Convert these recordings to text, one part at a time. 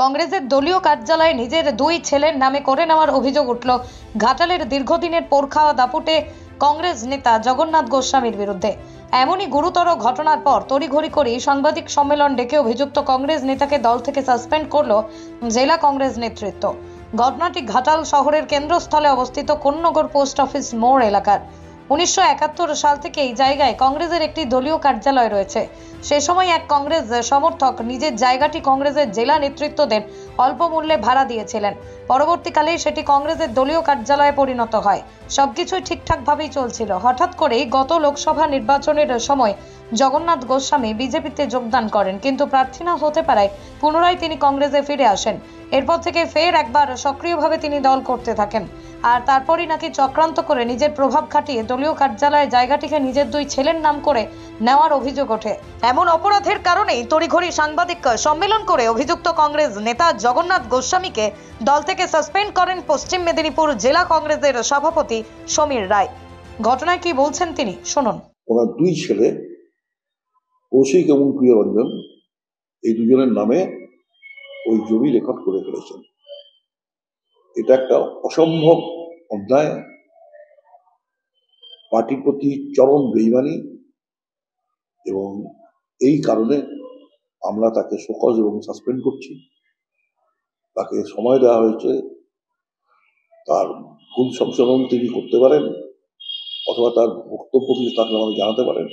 কংগ্রেসের দলীয় কার্যালয়ে নিজের দুই ছেলের নামে করে নেওয়ার অভিযোগ উঠল ঘাটালের দীর্ঘদিনের পোরখাওয়া দাপুটে কংগ্রেস নেতা জগন্নাথ গোস্বামীর বিরুদ্ধে। এমনই গুরুতর ঘটনার পর তড়িঘড়ি করে সাংবাদিক সম্মেলন ডেকে অভিযুক্ত কংগ্রেস নেতাকে দল থেকে সাসপেন্ড করল জেলা কংগ্রেস নেতৃত্ব। ঘটনাটি ঘাটাল শহরের কেন্দ্রস্থলে অবস্থিত কোন্নগর পোস্ট অফিস মোড় এলাকার। 1971 সাল থেকে এই জায়গায় কংগ্রেসের একটি দলীয় কার্যালয় রয়েছে। সে সময় এক কংগ্রেস সমর্থক নিজের জায়গাটি কংগ্রেসের জেলা নেতৃত্বদের অল্প মূল্যে ভাড়া দিয়েছিলেন। পরবর্তীকালে সেটি কংগ্রেসের দলীয় কার্যালয়ে পরিণত হয়। সবকিছুই ঠিকঠাকভাবেই চলছিল। হঠাৎ করেই গত লোকসভা নির্বাচনের সময় জগন্নাথ গোস্বামী বিজেপিতে যোগদান করেন, কিন্তু প্রার্থী না হতে পারায় পুনরায় তিনি কংগ্রেসে ফিরে আসেন। এরপর থেকে ফের একবার সক্রিয়ভাবে তিনি দল করতে থাকেন, আর তারপরই নাকি চক্রান্ত করে নিজের প্রভাব খাটিয়ে দলীয় কার্যালয়ে জায়গাটিকে নিজের দুই ছেলের নাম করে নেওয়ার অভিযোগ ওঠে। এমন অপরাধের কারণেই তড়িঘড়ি সাংবাদিক সম্মেলন করে অভিযুক্ত কংগ্রেস নেতা জগন্নাথ গোস্বামীকে দল থেকে সাসপেন্ড করেন পশ্চিম মেদিনীপুর জেলা কংগ্রেসের সভাপতি সমীর রায়। ঘটনায় কি বলছেন তিনি শুনুন। ওনার দুই ছেলে কৌশিক এবং প্রিয়রঞ্জন, এই দুজনের নামে ওই জমি রেকর্ড করে ফেলেছেন। এটা একটা অসম্ভব অন্যায়, পার্টির প্রতি চরম বেইমানি, এবং এই কারণে আমরা তাকে শোকজ এবং সাসপেন্ড করছি। তাকে সময় দেওয়া হয়েছে, তার ভুল সংশোধন তিনি করতে পারেন অথবা তার বক্তব্য কিছু তাকে আমাদের জানাতে পারেন,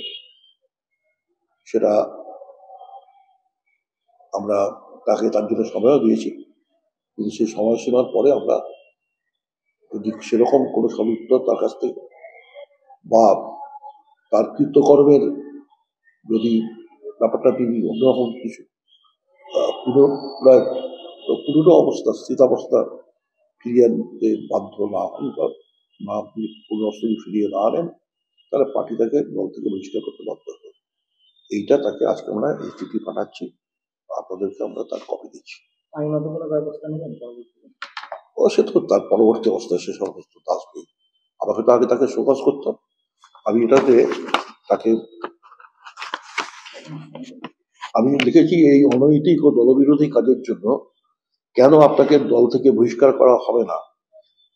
সেটা আমরা তাকে তার জন্য সময়ও দিয়েছি। কিন্তু সেই সময়সীমার পরে আমরা যদি সেরকম কোনো সদুত্তর তার কাছ থেকে বা তার কৃতকর্মের যদি ব্যাপারটা তিনি অন্যরকম কিছু পুরনো অবস্থা স্থিতাবস্থা ফিরিয়ে আনতে বাধ্য না হন বা না পুনঃস্থিতি ফিরিয়ে না আনেন, তাহলে পার্টি তাকে দল থেকে বহিষ্কার করতে বাধ্য হবে। এইটা তাকে আজকে আমরা এই চিঠি পাঠাচ্ছি, আপনাদেরকে আমরা তার কপি দিচ্ছি। আইনত কোনো ব্যবস্থা নেবেন? ও সে তো তার পরবর্তী অবস্থায় সে সমস্ত আসবে। আমাকে তো আগে তাকে শোকজ করতাম। আমি এটাতে তাকে আমি লিখেছি, এই অনৈতিক ও দলবিরোধী কাজের জন্য কেন আপনাকে দল থেকে বহিষ্কার করা হবে না,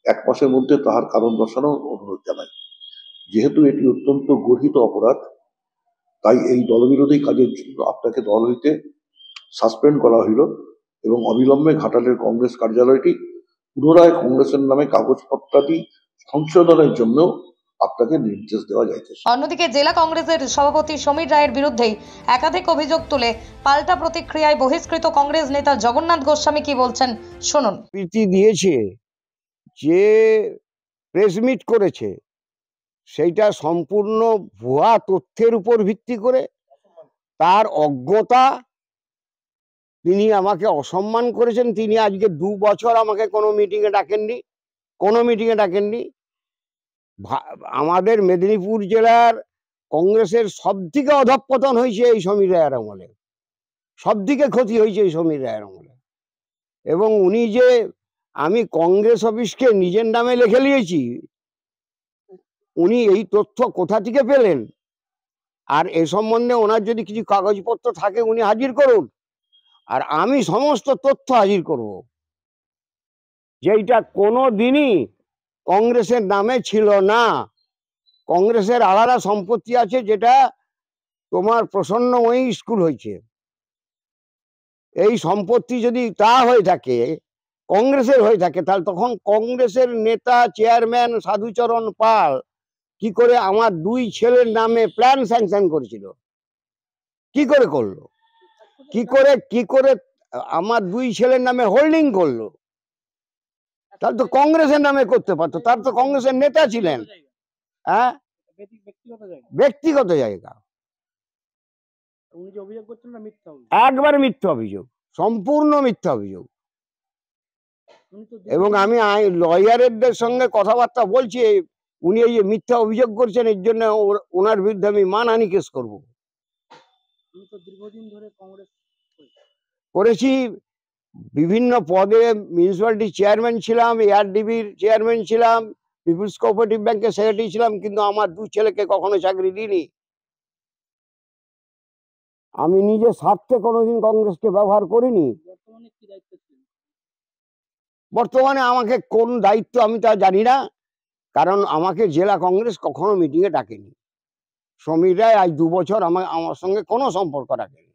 1 মাসের মধ্যে তাহার কারণ দর্শানোর অনুরোধ জানাই। যেহেতু এটি অত্যন্ত গর্হিত অপরাধ, তাই এই দলবিরোধী কাজের জন্য আপনাকে দল হইতে সাসপেন্ড করা হইল এবং অবিলম্বে ঘাটালের কংগ্রেস কার্যালয়টি পুনরায় কংগ্রেসের নামে কাগজপত্রাদি সংশোধনের জন্য আপনাকে নির্দেশ দেওয়া যাইতেছে। অন্যদিকে জেলা কংগ্রেসের সভাপতি সমীর রায়ের বিরুদ্ধেই একাধিক অভিযোগ তুলে পাল্টা প্রতিক্রিয়ায় বহিষ্কৃত কংগ্রেস নেতা জগন্নাথ গোস্বামী কি বলছেন শুনুন। প্রীতি দিয়েছে, যে প্রেস মিট করেছে সেইটা সম্পূর্ণ ভুয়া তথ্যের উপর ভিত্তি করে, তার অজ্ঞতা, তিনি আমাকে অসম্মান করেছেন। তিনি আজকে 2 বছর আমাকে কোনো মিটিংয়ে ডাকেননি। আমাদের মেদিনীপুর জেলার কংগ্রেসের সবথেকে অধঃপতন হয়েছে এই সমীর রায়ের আমলে, সবথেকে ক্ষতি হয়েছে এই সমীর রায়ের আমলে। এবং উনি যে আমি কংগ্রেস অফিসকে নিজের নামে লিখে নিয়েছি, উনি এই তথ্য কোথা থেকে পেলেন? আর এ সম্বন্ধে ওনার যদি কিছু কাগজপত্র থাকে উনি হাজির করুন, আর আমি সমস্ত তথ্য হাজির করব। যেটা কোনো দিনই কংগ্রেসের নামে ছিল না। কংগ্রেসের আলাদা সম্পত্তি আছে, যেটা তোমার প্রসন্নময়ী স্কুল হয়েছে। এই সম্পত্তি যদি তা হয়ে থাকে, কংগ্রেসের হয়ে থাকে, তাহলে তখন কংগ্রেসের নেতা চেয়ারম্যান সাধুচরণ পাল কি করে আমার 2 ছেলের নামে প্ল্যান স্যাংশন করেছিল? কি করে করলো? কি করে আমার 2 ছেলের নামে হোল্ডিং করলো? তাহলে তো কংগ্রেসের নামে করতে পারতো, তার তো কংগ্রেসের নেতা ছিলেন। হ্যাঁ, ব্যক্তিগত জায়গা। উনি যে অভিযোগ করছেন না মিথ্যা, একবার মিথ্যা অভিযোগ, সম্পূর্ণ মিথ্যা অভিযোগ। এবং আমি লয়ারদের সঙ্গে কথাবার্তা বলছি, উনি এই যে মিথ্যা অভিযোগ করছেন, এর জন্য ওনার বিরুদ্ধে আমি মানহানি কেস করব। দীর্ঘদিন ধরে কংগ্রেস করেছি, বিভিন্ন পদে মিউনিসিপ্যালিটি চেয়ারম্যান ছিলাম, এআরডিবির চেয়ারম্যান ছিলাম, পিপুলস কোঅপারেটিভ ব্যাংকের সেক্রেটারি ছিলাম, কিন্তু আমার 2 ছেলেকে কখনো চাকরি দিইনি। আমি নিজে স্বার্থে কোনোদিন কংগ্রেসকে ব্যবহার করিনি। বর্তমানে কি দায়িত্ব ছিল? বর্তমানে আমাকে কোন দায়িত্ব আমি তা জানি না, কারণ আমাকে জেলা কংগ্রেস কখনো মিটিংয়ে ডাকেনি। সমীর রায় আজ 2 বছর আমার সঙ্গে কোনো সম্পর্ক রাখেনি।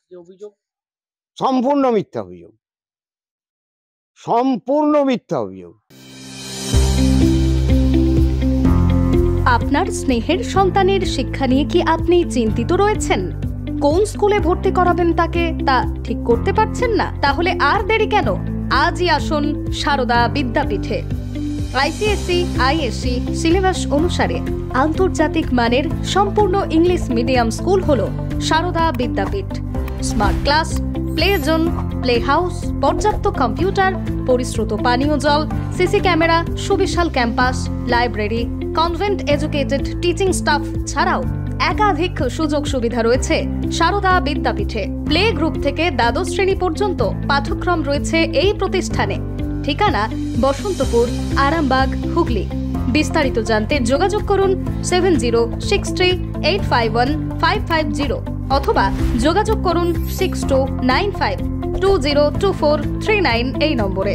যে অভিযোগ সম্পূর্ণ মিথ্যা অভিযোগ, সম্পূর্ণ মিথ্যা অভিযোগ। আপনার স্নেহের সন্তানের শিক্ষা নিয়ে কি আপনি চিন্তিত রয়েছেন? কোন স্কুলে ভর্তি করাবেন তাকে তা ঠিক করতে পারছেন না? তাহলে আর দেরি কেন? আজই আসুন সারদা বিদ্যাপীঠে। আইসিএসসি আইএসসি সিলেবাস অনুসারে আন্তর্জাতিক মানের সম্পূর্ণ ইংলিশ মিডিয়াম স্কুল হলো Sarada Vidyapith. Smart class, play zone, play house, পর্যাপ্ত কম্পিউটার, পরিশ্রুত পানীয় জল, সিসি ক্যামেরা, সুবিশাল campus, library, convent educated teaching staff ছাড়াও একাধিক সুযোগ সুবিধা রয়েছে সারদা বিদ্যাপীঠে। প্লে গ্রুপ থেকে দ্বাদশ শ্রেণী পর্যন্ত পাঠ্যক্রম রয়েছে এই প্রতিষ্ঠানে। ঠিকানা বসন্তপুর, আরামবাগ, হুগলি। বিস্তারিত জানতে যোগাযোগ করুন 7063851550 অথবা যোগাযোগ করুন 6295202439 এই নম্বরে।